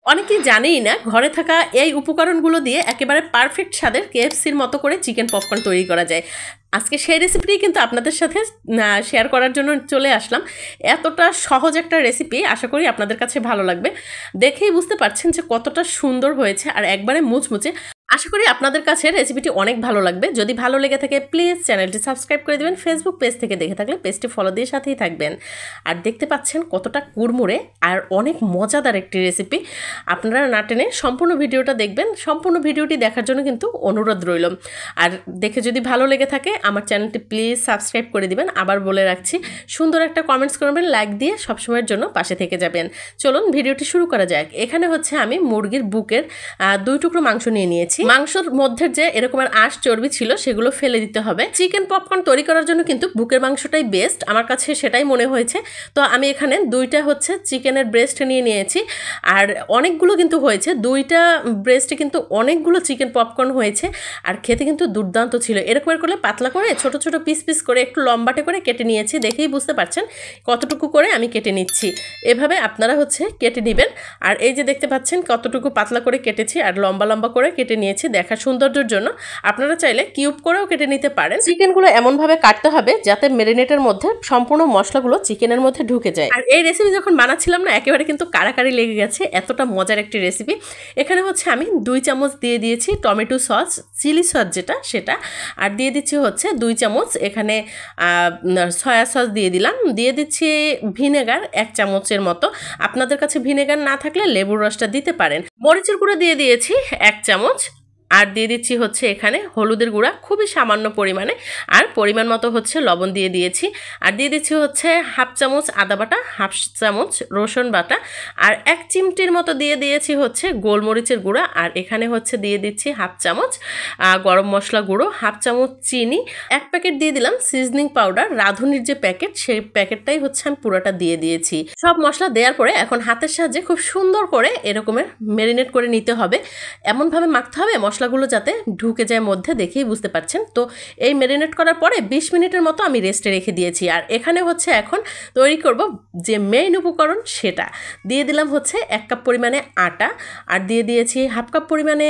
অনেকেই জানেই না ঘরে থাকা এই উপকরণগুলো দিয়ে একেবারে পারফেক্ট স্বাদের কেএফসির মতো করে চিকেন পপকর্ন তৈরি করা যায়। আজকে সেই রেসিপিটি কিন্তু আপনাদের সাথে শেয়ার করার জন্য চলে আসলাম। এতটা সহজ একটা রেসিপি, আশা করি আপনাদের কাছে ভালো লাগবে। দেখেই বুঝতে পারছেন যে কতটা সুন্দর হয়েছে আর একবারে মুচমুচে। আশা করি আপনাদের কাছে রেসিপিটি অনেক ভালো লাগবে। যদি ভালো লেগে থাকে প্লিজ চ্যানেলটি সাবস্ক্রাইব করে দেবেন। ফেসবুক পেজ থেকে দেখে থাকলে পেজটি ফলো দিয়ে সাথেই থাকবেন। আর দেখতে পাচ্ছেন কতটা কুড়মুড়ে আর অনেক মজাদার একটি রেসিপি। আপনারা না টেনে সম্পূর্ণ ভিডিওটা দেখবেন। সম্পূর্ণ ভিডিওটি দেখার জন্য কিন্তু অনুরোধ রইল। আর দেখে যদি ভালো লেগে থাকে আমার চ্যানেলটি প্লিজ সাবস্ক্রাইব করে দিবেন। আবার বলে রাখছি, সুন্দর একটা কমেন্টস করবেন, লাইক দিয়ে সবসময়ের জন্য পাশে থেকে যাবেন। চলুন ভিডিওটি শুরু করা যাক। এখানে হচ্ছে আমি মুরগির বুকের 2 টুকরো মাংস নিয়ে নিয়েছি। মাংসর মধ্যে যে এরকমের আঁশ চর্বি ছিল সেগুলো ফেলে দিতে হবে। চিকেন পপকর্ন তৈরি করার জন্য কিন্তু বুকের মাংসটাই বেস্ট, আমার কাছে সেটাই মনে হয়েছে। তো আমি এখানে 2টা হচ্ছে চিকেনের ব্রেস্ট নিয়ে নিয়েছি। আর অনেকগুলো কিন্তু হয়েছে, 2টা ব্রেস্টে কিন্তু অনেকগুলো চিকেন পপকর্ন হয়েছে। আর খেতে কিন্তু দুর্দান্ত ছিল। এরকমের করে পাতলা করে ছোট ছোট পিস পিস করে একটু লম্বাটে করে কেটে নিয়েছি। দেখেই বুঝতে পারছেন কতটুকু করে আমি কেটে নিচ্ছি। এভাবে আপনারা হচ্ছে কেটে নেবেন। আর এই যে দেখতে পাচ্ছেন কতটুকু পাতলা করে কেটেছি আর লম্বা লম্বা করে কেটে নিয়েছি দেখার সৌন্দর্যের জন্য। আপনারা চাইলে কিউব করেও কেটে নিতে পারেন। চিকেনগুলো এমনভাবে কাটতে হবে যাতে ম্যারিনেটের মধ্যে সম্পূর্ণ মশলাগুলো চিকেনের মধ্যে ঢুকে যায়। আর এই রেসিপি যখন বানাচ্ছিলাম না একেবারে কিন্তু কারাকারি লেগে গেছে, এতটা মজার একটি রেসিপি। এখানে হচ্ছে আমি 2 চামচ দিয়ে দিয়েছি টমেটো সস, চিলি সস যেটা সেটা। আর দিয়ে দিচ্ছি হচ্ছে 2 চামচ এখানে সয়া সস দিয়ে দিলাম। দিয়ে দিচ্ছি ভিনেগার 1 চামচের মতো। আপনাদের কাছে ভিনেগার না থাকলে লেবুর রসটা দিতে পারেন। মরিচের গুঁড়ো দিয়ে দিয়েছি 1 চামচ। আর দিয়ে দিচ্ছি হচ্ছে এখানে হলুদের গুঁড়া খুবই সামান্য পরিমাণে। আর পরিমাণ মতো হচ্ছে লবণ দিয়ে দিয়েছি। আর দিয়ে দিচ্ছি হচ্ছে 1/2 চামচ আদা বাটা, 1/2 চামচ রসুন বাটা। আর 1 চিমটির মতো দিয়ে দিয়েছি হচ্ছে গোলমরিচের গুঁড়া। আর এখানে হচ্ছে দিয়ে দিচ্ছি 1/2 চামচ গরম মশলা গুঁড়ো, 1/2 চামচ চিনি, 1 প্যাকেট দিয়ে দিলাম সিজনিং পাউডার। রাঁধুনির যে প্যাকেট সেই প্যাকেটটাই হচ্ছে আমি পুরোটা দিয়ে দিয়েছি। সব মশলা দেওয়ার পরে এখন হাতের সাহায্যে খুব সুন্দর করে এরকমের ম্যারিনেট করে নিতে হবে। এমনভাবে মাখতে হবে মশলাগুলো যাতে ঢুকে যায় মধ্যে, দেখেই বুঝতে পারছেন। তো এই ম্যারিনেট করার পরে 20 মিনিটের মতো আমি রেস্টে রেখে দিয়েছি। আর এখানে হচ্ছে এখন তৈরি করব যে মেইন উপকরণ সেটা। দিয়ে দিলাম হচ্ছে 1 কাপ পরিমাণে আটা। আর দিয়ে দিয়েছি 1/2 কাপ পরিমাণে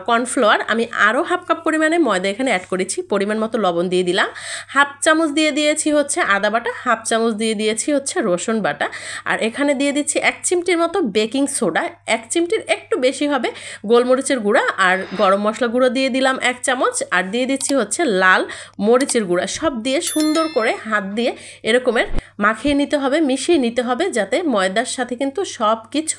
কর্নফ্লাওয়ার। আমি আরও 1/2 কাপ পরিমাণে ময়দা এখানে অ্যাড করেছি। পরিমাণ মতো লবণ দিয়ে দিলাম। 1/2 চামচ দিয়ে দিয়েছি হচ্ছে আদা বাটা, 1/2 চামচ দিয়ে দিয়েছি হচ্ছে রসুন বাটা। আর এখানে দিয়ে দিচ্ছি 1 চিমটির মতো বেকিং সোডা, 1 চিমটির একটু বেশি হবে গোলমরিচের গুঁড়া। আর গরম মশলা গুঁড়ো দিয়ে দিলাম 1 চামচ। আর দিয়ে দিচ্ছি হচ্ছে লাল মরিচের গুঁড়া। সব দিয়ে সুন্দর করে হাত দিয়ে এরকমের মাখিয়ে নিতে হবে, মিশিয়ে নিতে হবে যাতে ময়দার সাথে কিন্তু সব কিছু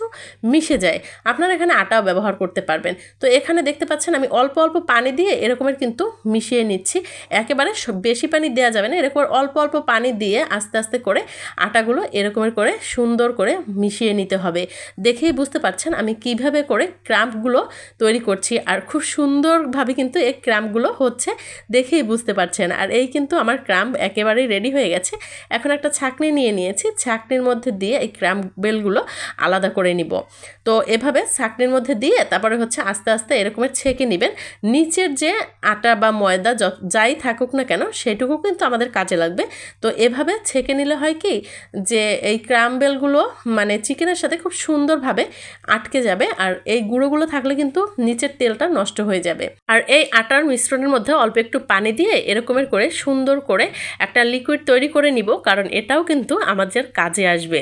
মিশে যায়। আপনারা এখানে আটাও ব্যবহার করতে পারবেন। তো এখানে দেখতে পাচ্ছেন আমি অল্প অল্প পানি দিয়ে এরকমের কিন্তু মিশিয়ে নিচ্ছি। একেবারে বেশি পানি দেওয়া যাবে না, এরকম অল্প অল্প পানি দিয়ে আস্তে আস্তে করে আটাগুলো এরকমের করে সুন্দর করে মিশিয়ে নিতে হবে। দেখেই বুঝতে পারছেন আমি কিভাবে করে ক্রাম্পগুলো তৈরি করছি। আর খুব সুন্দরভাবে কিন্তু এই ক্রাম্পগুলো হচ্ছে, দেখেই বুঝতে পারছেন। আর এই কিন্তু আমার ক্রাম্প একেবারেই রেডি হয়ে গেছে। এখন একটা ছাঁকনি নিয়ে নিয়েছি, ছাঁকনির মধ্যে দিয়ে এই ক্রাম্পবেলগুলো আলাদা করে নিব। তো এভাবে ছাঁকনির মধ্যে দিয়ে তারপরে হচ্ছে আস্তে আস্তে এরকমের ছেঁকে নেবেন। নিচের যে আটা বা ময়দা যাই থাকুক না কেন সেটুকু কিন্তু আমাদের কাজে লাগবে। তো এভাবে ছেঁকে নিলে হয় কি যে এই ক্রাম্পবেলগুলো মানে চিকেনের সাথে খুব সুন্দরভাবে আটকে যাবে। আর এই গুঁড়োগুলো থাকলে কিন্তু নিচের তেলটা নষ্ট হয়ে যাবে। আর এই আটার মিশ্রণের মধ্যে অল্প একটু পানি দিয়ে এরকমের করে সুন্দর করে একটা লিকুইড তৈরি করে নিব, কারণ এটাও কিন্তু আমাদের কাজে আসবে।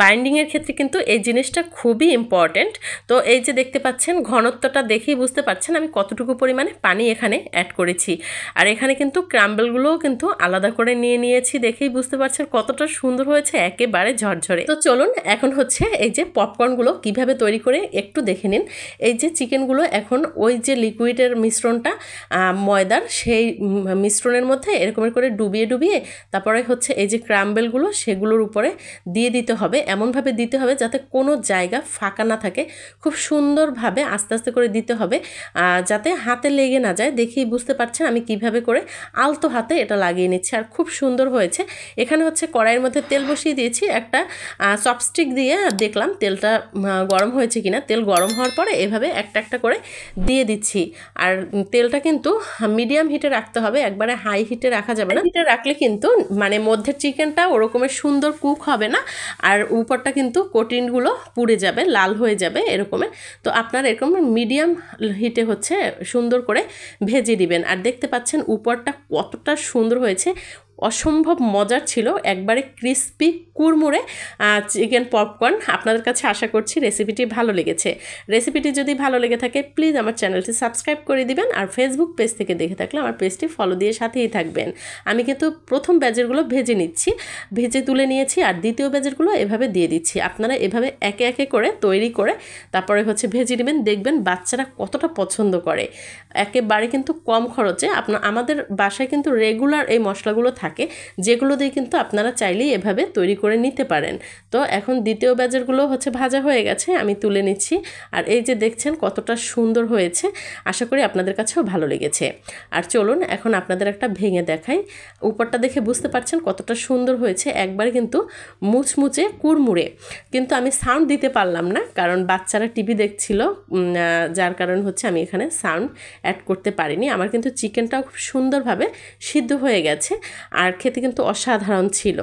বাইন্ডিংয়ের ক্ষেত্রে কিন্তু এই জিনিসটা খুবই ইম্পর্টেন্ট। তো এই যে দেখতে পাচ্ছেন ঘনত্বটা দেখেই বুঝতে পারছেন আমি কতটুকু পরিমাণে পানি এখানে অ্যাড করেছি। আর এখানে কিন্তু ক্রাম্বলগুলোও কিন্তু আলাদা করে নিয়ে নিয়েছি। দেখেই বুঝতে পারছেন কতটা সুন্দর হয়েছে, একেবারে ঝরঝরে। তো চলুন এখন হচ্ছে এই যে পপকর্নগুলো কিভাবে তৈরি করে একটু দেখে নিন। এই যে চিকেনগুলো এখন ওই যে লিকুইডের মিশ্রণটা ময়দার সেই মিশ্রণের মধ্যে এরকমের করে ডুবিয়ে ডুবিয়ে তারপরে হচ্ছে এই যে ক্রাম্বেলগুলো সেগুলোর উপরে দিয়ে দিতে হবে। এমনভাবে দিতে হবে যাতে কোনো জায়গা ফাঁকা না থাকে। খুব সুন্দরভাবে আস্তে আস্তে করে দিতে হবে যাতে হাতে লেগে না যায়। দেখেই বুঝতে পারছেন আমি কিভাবে করে আলতো হাতে এটা লাগিয়ে নিচ্ছি। আর খুব সুন্দর হয়েছে। এখানে হচ্ছে কড়াইয়ের মধ্যে তেল বসিয়ে দিয়েছি, একটা চপস্টিক দিয়ে দেখলাম তেলটা গরম হয়েছে কিনা। তেল গরম হওয়ার পরে এভাবে একটা একটা করে দিয়ে দিচ্ছি। আর তেলটা কিন্তু মিডিয়াম হিটে রাখতে হবে, একবারে হাই হিটে রাখা যাবে না। হিটে রাখলে কিন্তু মানে মধ্যের চিকেনটা ওরকমের সুন্দর কুক হবে না, আর উপরটা কিন্তু কোটিনগুলো পুড়ে যাবে, লাল হয়ে যাবে এরকমের। তো আপনার এরকম মিডিয়াম হিটে হচ্ছে সুন্দর করে ভেজে দিবেন। আর দেখতে পাচ্ছেন উপরটা কতটা সুন্দর হয়েছে, অসম্ভব মজার ছিল, একবারে ক্রিস্পি কুড়মুড়ে চিকেন পপকর্ন। আপনাদের কাছে আশা করছি রেসিপিটি ভালো লেগেছে। রেসিপিটি যদি ভালো লেগে থাকে প্লিজ আমার চ্যানেলটি সাবস্ক্রাইব করে দিবেন, আর ফেসবুক পেজ থেকে দেখে থাকলে আমার পেজটি ফলো দিয়ে সাথেই থাকবেন। আমি কিন্তু প্রথম ব্যাচেরগুলো ভেজে নিচ্ছি, ভেজে তুলে নিয়েছি, আর দ্বিতীয় ব্যাচেরগুলো এভাবে দিয়ে দিচ্ছি। আপনারা এভাবে একে একে করে তৈরি করে তারপরে হচ্ছে ভেজে নেবেন, দেখবেন বাচ্চারা কতটা পছন্দ করে। একেবারে কিন্তু কম খরচে আমাদের বাসায় কিন্তু রেগুলার এই মশলাগুলো থাকে, যেগুলো দিয়ে কিন্তু আপনারা চাইলেই এভাবে তৈরি করে নিতে পারেন। তো এখন দ্বিতীয় ব্যাচেরগুলো হচ্ছে ভাজা হয়ে গেছে, আমি তুলে নিচ্ছি। আর এই যে দেখছেন কতটা সুন্দর হয়েছে, আশা করি আপনাদের কাছেও ভালো লেগেছে। আর চলুন এখন আপনাদের একটা ভেঙে দেখাই। উপরটা দেখে বুঝতে পারছেন কতটা সুন্দর হয়েছে, একবারে কিন্তু মুচমুচে কুড়মুড়ে। কিন্তু আমি সাউন্ড দিতে পারলাম না, কারণ বাচ্চারা টিভি দেখছিল, যার কারণ হচ্ছে আমি এখানে সাউন্ড অ্যাড করতে পারিনি। আমার কিন্তু চিকেনটাও খুব সুন্দরভাবে সিদ্ধ হয়ে গেছে, আর খেতে কিন্তু অসাধারণ ছিল।